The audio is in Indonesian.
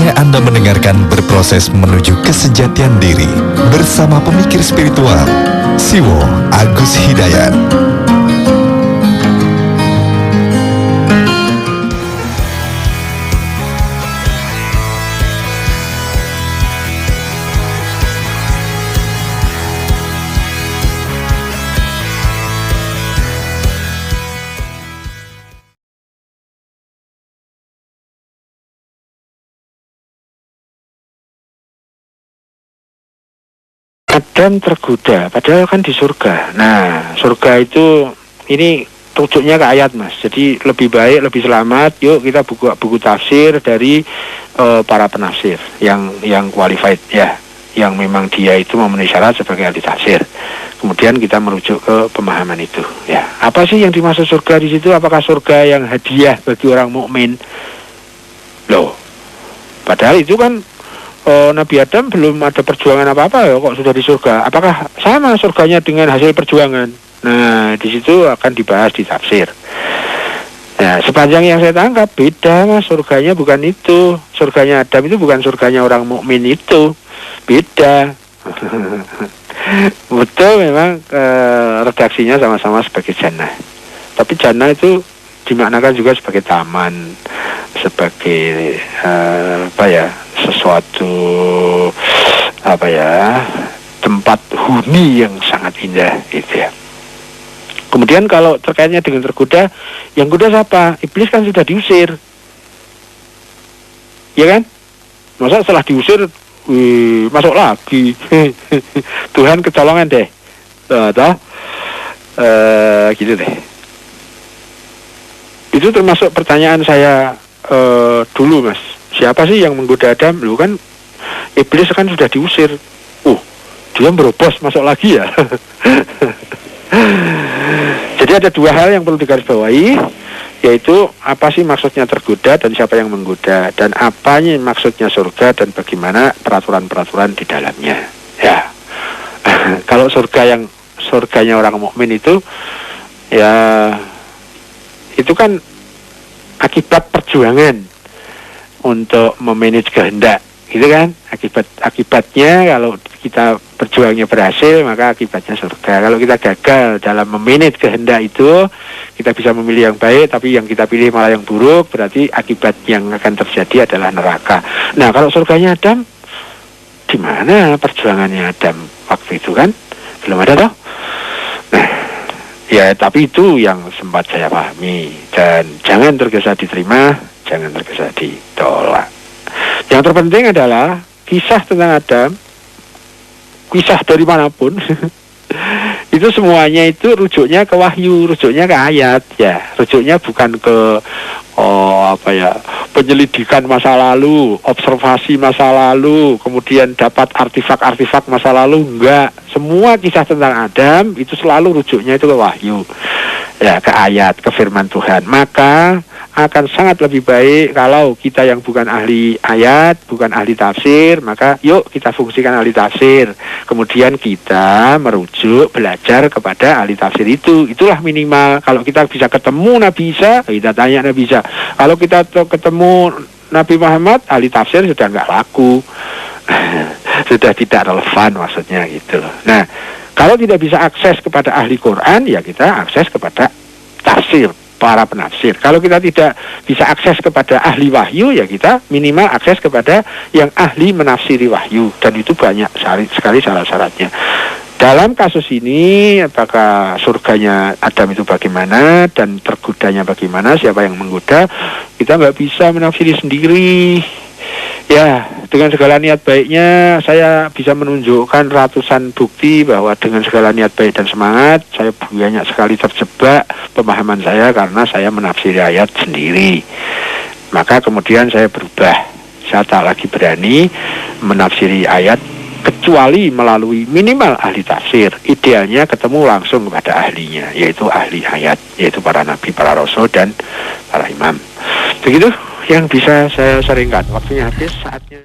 Saatnya Anda mendengarkan Berproses Menuju Kesejatian Diri bersama pemikir spiritual Siwo Agus Hidayat. Adam tergoda, padahal kan di surga. Nah, surga itu ini rujuknya ke ayat, Mas. Jadi lebih baik, lebih selamat. Yuk kita buka buku tafsir dari para penafsir yang qualified ya, yang memang dia itu memenuhi syarat sebagai ahli tafsir. Kemudian kita merujuk ke pemahaman itu. Ya, apa sih yang dimaksud surga di situ? Apakah surga yang hadiah bagi orang mukmin? Loh, padahal itu kan Nabi Adam belum ada perjuangan apa-apa ya, kok sudah di surga. Apakah sama surganya dengan hasil perjuangan? Nah, di situ akan dibahas di tafsir. Nah, sepanjang yang saya tangkap beda, Mas. Surganya bukan itu. Surganya Adam itu bukan surganya orang mukmin itu. Beda. Betul, memang redaksinya sama-sama sebagai jannah. Tapi jannah itu dimaknakan juga sebagai taman, sebagai sesuatu tempat huni yang sangat indah gitu ya. Kemudian kalau terkaitnya dengan tergoda, yang goda siapa? Iblis kan sudah diusir, ya kan? Masa setelah diusir masuk lagi? Tuhan kecolongan deh, gitu deh. Itu termasuk pertanyaan saya dulu, Mas. Siapa sih yang menggoda Adam? Lu kan iblis kan sudah diusir. Dia berobos masuk lagi ya. Jadi ada dua hal yang perlu digarisbawahi, yaitu apa sih maksudnya tergoda dan siapa yang menggoda, dan apanya maksudnya surga dan bagaimana peraturan-peraturan di dalamnya. Ya. Kalau surganya orang mukmin itu ya itu kan akibat perjuangan untuk memanage kehendak, gitu kan? Akibatnya kalau kita berjuangnya berhasil, maka akibatnya surga. Kalau kita gagal dalam memanage kehendak itu, kita bisa memilih yang baik, tapi yang kita pilih malah yang buruk, berarti akibat yang akan terjadi adalah neraka. Nah, kalau surganya Adam, di mana perjuangannya Adam waktu itu kan? Belum ada toh? Nah, ya, tapi itu yang sempat saya pahami, dan jangan tergesa diterima, jangan tergesa ditolak. Yang terpenting adalah kisah tentang Adam, kisah dari manapun, itu semuanya itu rujuknya ke wahyu, rujuknya ke ayat, ya, rujuknya bukan ke penyelidikan masa lalu, observasi masa lalu, kemudian dapat artifak-artifak masa lalu, enggak. Semua kisah tentang Adam itu selalu rujuknya itu ke wahyu, ya, ke ayat, ke firman Tuhan. Maka akan sangat lebih baik kalau kita yang bukan ahli ayat, bukan ahli tafsir, maka yuk kita fungsikan ahli tafsir. Kemudian kita merujuk, belajar kepada ahli tafsir itu. Itulah minimal. Kalau kita bisa ketemu Nabi Isa, kita tanya Nabi Isa. Kalau kita ketemu Nabi Muhammad, ahli tafsir sudah nggak laku. Sudah tidak relevan maksudnya gitu loh. Nah, kalau tidak bisa akses kepada ahli Quran, ya kita akses kepada tafsir, para penafsir. Kalau kita tidak bisa akses kepada ahli wahyu, ya kita minimal akses kepada yang ahli menafsiri wahyu, dan itu banyak sekali syarat-syaratnya. Dalam kasus ini, apakah surganya Adam itu bagaimana dan tergodanya bagaimana, siapa yang menggoda, kita nggak bisa menafsiri sendiri. Ya, dengan segala niat baiknya, saya bisa menunjukkan ratusan bukti bahwa dengan segala niat baik dan semangat, saya banyak sekali terjebak pemahaman saya karena saya menafsiri ayat sendiri. Maka kemudian saya berubah. Saya tak lagi berani menafsiri ayat kecuali melalui minimal ahli tafsir. Idealnya ketemu langsung kepada ahlinya, yaitu ahli ayat, yaitu para nabi, para rasul, dan para imam. Begitu yang bisa saya sharingkan. Waktunya habis, saatnya.